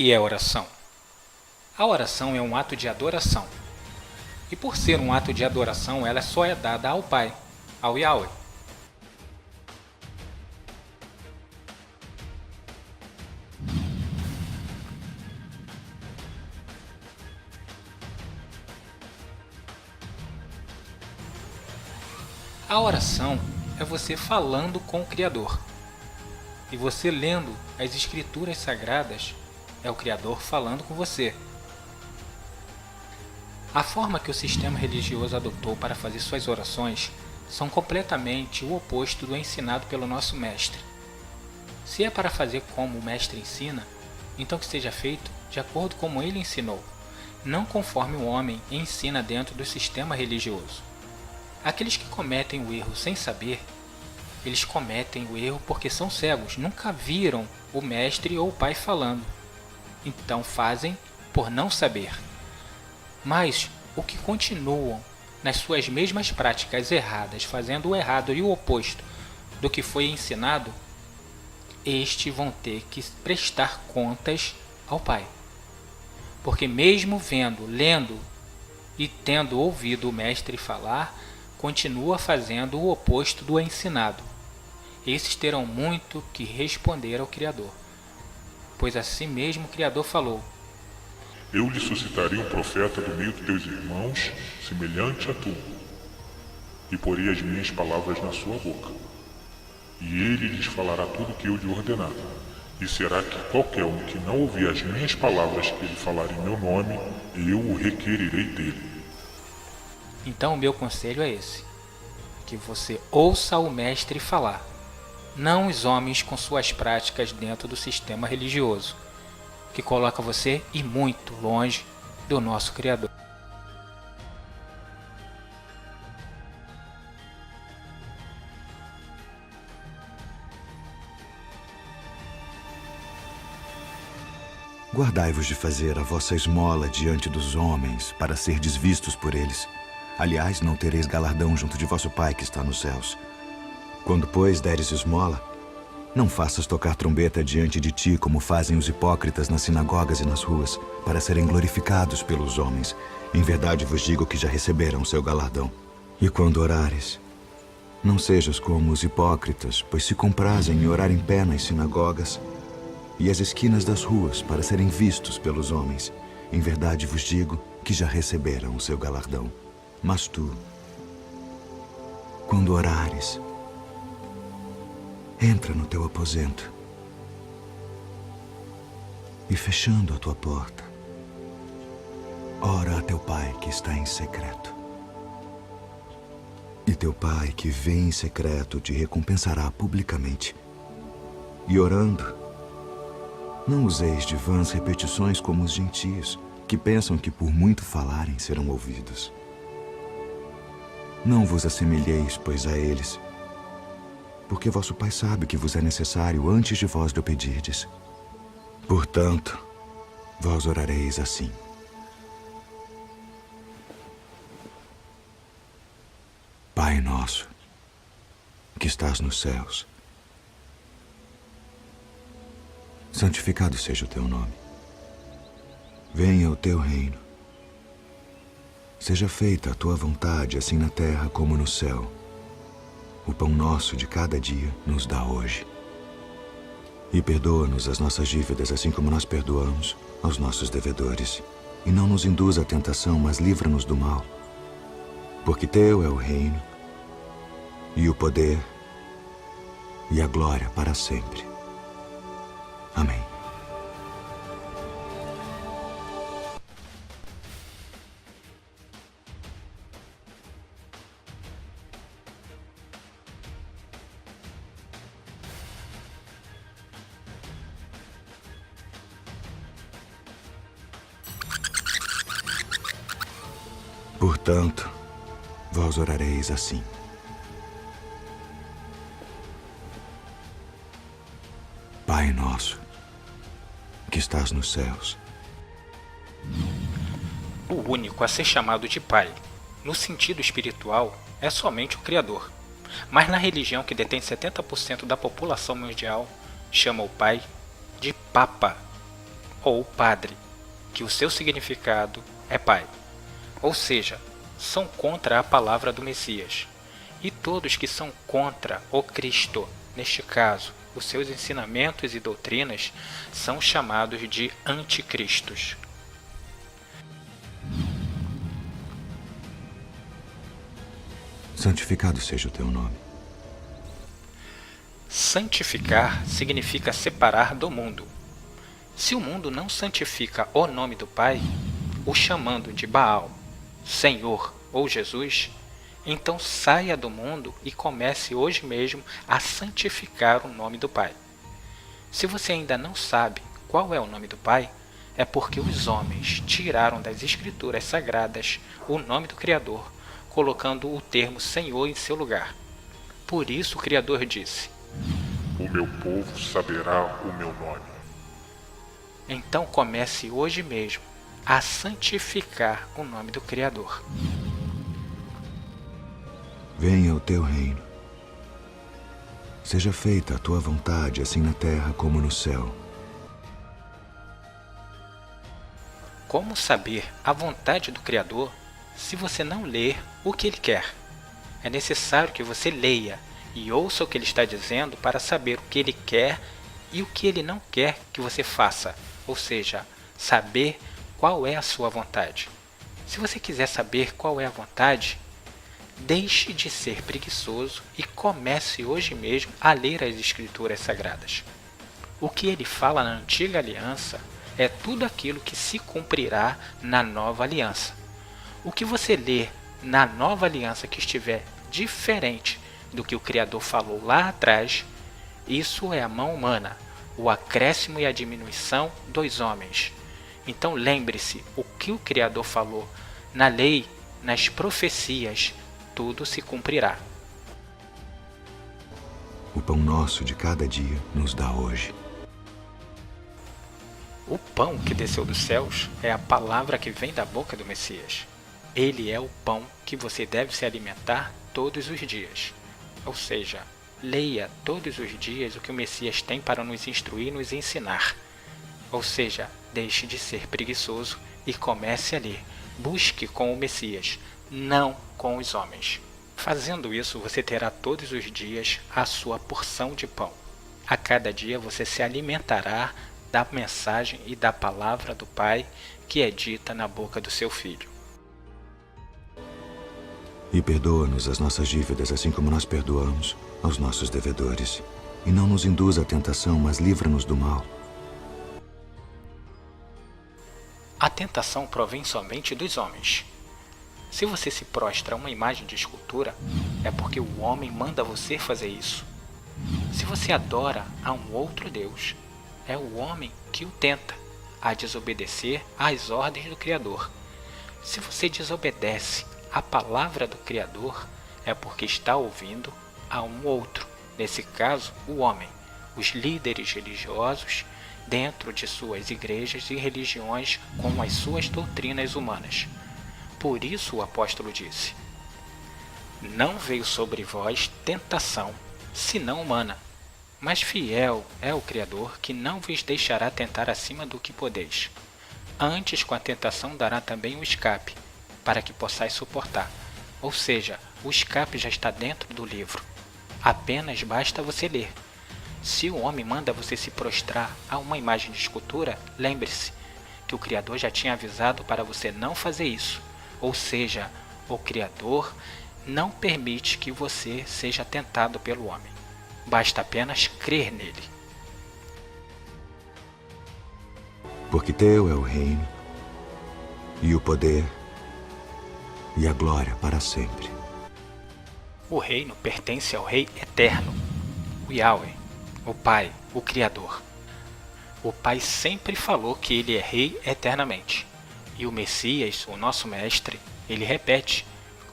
que é oração? A oração é um ato de adoração. E por ser um ato de adoração, ela só é dada ao Pai, ao Yahweh. A oração é você falando com o Criador. E você lendo as Escrituras Sagradas é o Criador falando com você. A forma que o sistema religioso adotou para fazer suas orações são completamente o oposto do ensinado pelo nosso Mestre. Se é para fazer como o Mestre ensina, então que seja feito de acordo como ele ensinou, não conforme o homem ensina dentro do sistema religioso. Aqueles que cometem o erro sem saber, eles cometem o erro porque são cegos, nunca viram o Mestre ou o Pai falando. Então fazem por não saber. Mas o que continuam nas suas mesmas práticas erradas, fazendo o errado e o oposto do que foi ensinado, estes vão ter que prestar contas ao Pai. Porque mesmo vendo, lendo e tendo ouvido o Mestre falar, continua fazendo o oposto do ensinado. Esses terão muito que responder ao Criador, pois assim mesmo o Criador falou: Eu lhe suscitarei um profeta do meio dos teus irmãos, semelhante a tu, e porei as minhas palavras na sua boca. E ele lhes falará tudo o que eu lhe ordenar. E será que qualquer um que não ouvir as minhas palavras que ele falar em meu nome, eu o requererei dele. Então o meu conselho é esse: que você ouça o Mestre falar, não os homens com suas práticas dentro do sistema religioso, que coloca você e muito longe do nosso Criador. Guardai-vos de fazer a vossa esmola diante dos homens, para serdes vistos por eles. Aliás, não tereis galardão junto de vosso Pai que está nos céus. Quando, pois, deres esmola, não faças tocar trombeta diante de ti, como fazem os hipócritas nas sinagogas e nas ruas, para serem glorificados pelos homens. Em verdade vos digo que já receberam o seu galardão. E quando orares, não sejas como os hipócritas, pois se comprazem em orar em pé nas sinagogas e às esquinas das ruas, para serem vistos pelos homens. Em verdade vos digo que já receberam o seu galardão. Mas tu, quando orares, entra no teu aposento e, fechando a tua porta, ora a teu Pai que está em secreto. E teu Pai que vê em secreto te recompensará publicamente. E orando, não useis de vãs repetições como os gentios, que pensam que por muito falarem serão ouvidos. Não vos assemelheis, pois, a eles, porque vosso Pai sabe que vos é necessário antes de vós lhe pedirdes. Portanto, vós orareis assim: Pai nosso, que estás nos céus, santificado seja o teu nome. Venha o teu reino. Seja feita a tua vontade, assim na terra como no céu. O pão nosso de cada dia nos dá hoje. E perdoa-nos as nossas dívidas, assim como nós perdoamos aos nossos devedores. E não nos induz à tentação, mas livra-nos do mal. Porque teu é o reino, e o poder, e a glória para sempre. Amém. Portanto, vós orareis assim: Pai nosso, que estás nos céus. O único a ser chamado de Pai, no sentido espiritual, é somente o Criador. Mas na religião que detém 70% da população mundial, chama o Pai de Papa, ou padre, que o seu significado é pai. Ou seja, são contra a palavra do Messias. E todos que são contra o Cristo, neste caso, os seus ensinamentos e doutrinas, são chamados de anticristos. Santificado seja o teu nome. Santificar significa separar do mundo. Se o mundo não santifica o nome do Pai, o chamando de Baal, Senhor ou Jesus, então saia do mundo e comece hoje mesmo a santificar o nome do Pai. Se você ainda não sabe qual é o nome do Pai, é porque os homens tiraram das Escrituras Sagradas o nome do Criador, colocando o termo Senhor em seu lugar. Por isso o Criador disse: O meu povo saberá o meu nome. Então comece hoje mesmo a santificar o nome do Criador. Venha o teu reino. Seja feita a tua vontade, assim na terra como no céu. Como saber a vontade do Criador se você não ler o que Ele quer? É necessário que você leia e ouça o que Ele está dizendo para saber o que Ele quer e o que Ele não quer que você faça, ou seja, saber qual é a sua vontade. Se você quiser saber qual é a vontade, deixe de ser preguiçoso e comece hoje mesmo a ler as Escrituras Sagradas. O que Ele fala na Antiga Aliança é tudo aquilo que se cumprirá na Nova Aliança. O que você ler na Nova Aliança que estiver diferente do que o Criador falou lá atrás, isso é a mão humana, o acréscimo e a diminuição dos homens. Então lembre-se, o que o Criador falou na lei, nas profecias, tudo se cumprirá. O pão nosso de cada dia nos dá hoje. O pão que desceu dos céus é a palavra que vem da boca do Messias. Ele é o pão que você deve se alimentar todos os dias. Ou seja, leia todos os dias o que o Messias tem para nos instruir e nos ensinar. Ou seja, deixe de ser preguiçoso e comece a ler. Busque com o Messias, não com os homens. Fazendo isso, você terá todos os dias a sua porção de pão. A cada dia você se alimentará da mensagem e da palavra do Pai que é dita na boca do seu Filho. E perdoa-nos as nossas dívidas, assim como nós perdoamos aos nossos devedores. E não nos induz à tentação, mas livra-nos do mal. A tentação provém somente dos homens. Se você se prostra a uma imagem de escultura, é porque o homem manda você fazer isso. Se você adora a um outro Deus, é o homem que o tenta a desobedecer às ordens do Criador. Se você desobedece à palavra do Criador, é porque está ouvindo a um outro, nesse caso, o homem, os líderes religiosos dentro de suas igrejas e religiões com as suas doutrinas humanas. Por isso o apóstolo disse: Não veio sobre vós tentação, senão humana, mas fiel é o Criador, que não vos deixará tentar acima do que podeis. Antes, com a tentação, dará também o escape, para que possais suportar. Ou seja, o escape já está dentro do livro. Apenas basta você ler. Se o homem manda você se prostrar a uma imagem de escultura, lembre-se que o Criador já tinha avisado para você não fazer isso. Ou seja, o Criador não permite que você seja tentado pelo homem. Basta apenas crer nele. Porque teu é o reino, e o poder, e a glória para sempre. O reino pertence ao Rei Eterno, o Yahweh, o Pai, o Criador. O Pai sempre falou que Ele é Rei eternamente. E o Messias, o nosso Mestre, ele repete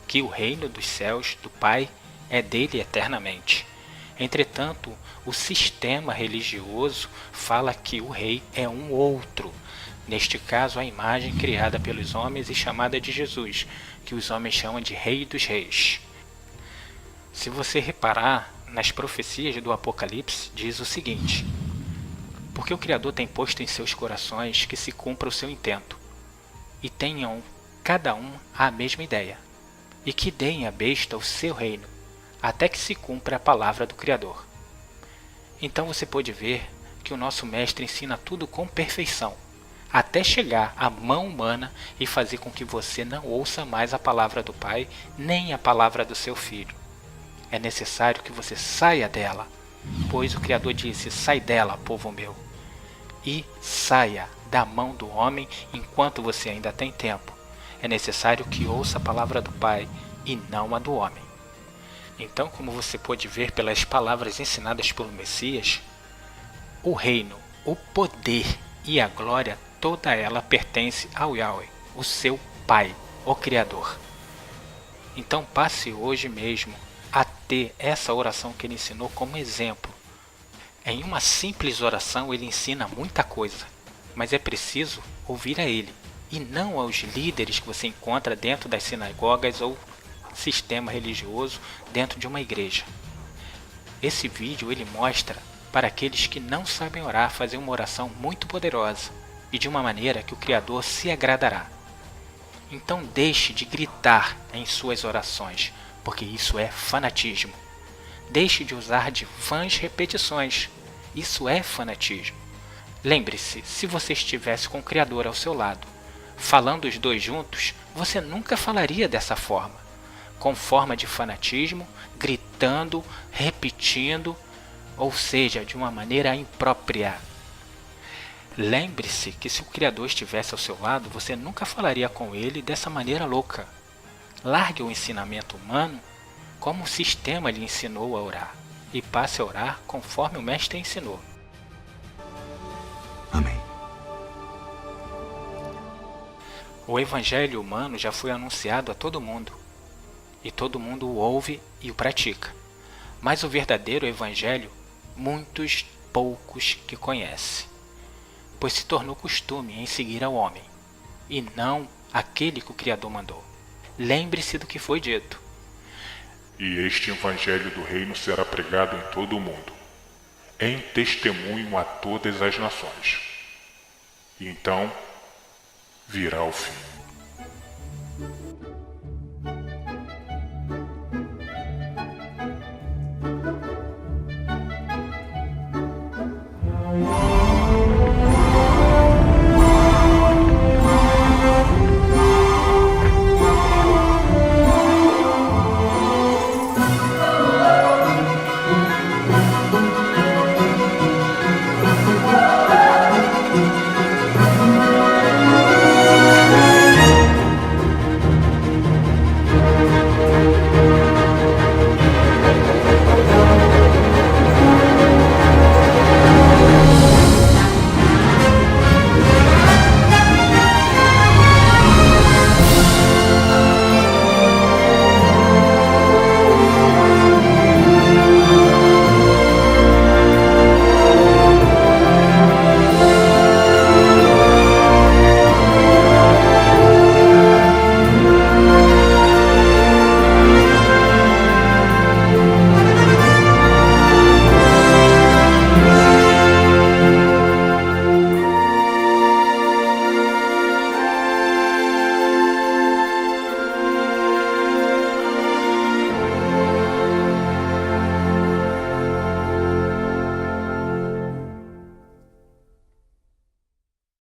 que o reino dos céus, do Pai, é dele eternamente. Entretanto, o sistema religioso fala que o rei é um outro. Neste caso, a imagem criada pelos homens e chamada de Jesus, que os homens chamam de Rei dos Reis. Se você reparar, nas profecias do Apocalipse diz o seguinte: Porque o Criador tem posto em seus corações que se cumpra o seu intento, e tenham cada um a mesma ideia, e que deem à besta o seu reino, até que se cumpra a palavra do Criador. Então você pode ver que o nosso Mestre ensina tudo com perfeição, até chegar à mão humana e fazer com que você não ouça mais a palavra do Pai, nem a palavra do seu Filho. É necessário que você saia dela, pois o Criador disse: sai dela, povo meu, e saia da mão do homem enquanto você ainda tem tempo. É necessário que ouça a palavra do Pai e não a do homem. Então, como você pode ver pelas palavras ensinadas pelo Messias, o reino, o poder e a glória, toda ela pertence ao Yahweh, o seu Pai, o Criador. Então passe hoje mesmo a ter essa oração que ele ensinou como exemplo. Em uma simples oração ele ensina muita coisa, mas é preciso ouvir a ele, e não aos líderes que você encontra dentro das sinagogas ou sistema religioso dentro de uma igreja. Esse vídeo ele mostra para aqueles que não sabem orar fazer uma oração muito poderosa e de uma maneira que o Criador se agradará. Então deixe de gritar em suas orações, porque isso é fanatismo. Deixe de usar de vãs repetições, isso é fanatismo. Lembre-se, se você estivesse com o Criador ao seu lado, falando os dois juntos, você nunca falaria dessa forma, com forma de fanatismo, gritando, repetindo, ou seja, de uma maneira imprópria. Lembre-se que se o Criador estivesse ao seu lado, você nunca falaria com ele dessa maneira louca. Largue o ensinamento humano como o sistema lhe ensinou a orar e passe a orar conforme o Mestre ensinou. Amém. O Evangelho humano já foi anunciado a todo mundo, e todo mundo o ouve e o pratica. Mas o verdadeiro Evangelho, muitos poucos que conhecem, pois se tornou costume em seguir ao homem, e não aquele que o Criador mandou. Lembre-se do que foi dito. E este evangelho do reino será pregado em todo o mundo, em testemunho a todas as nações. E então virá o fim.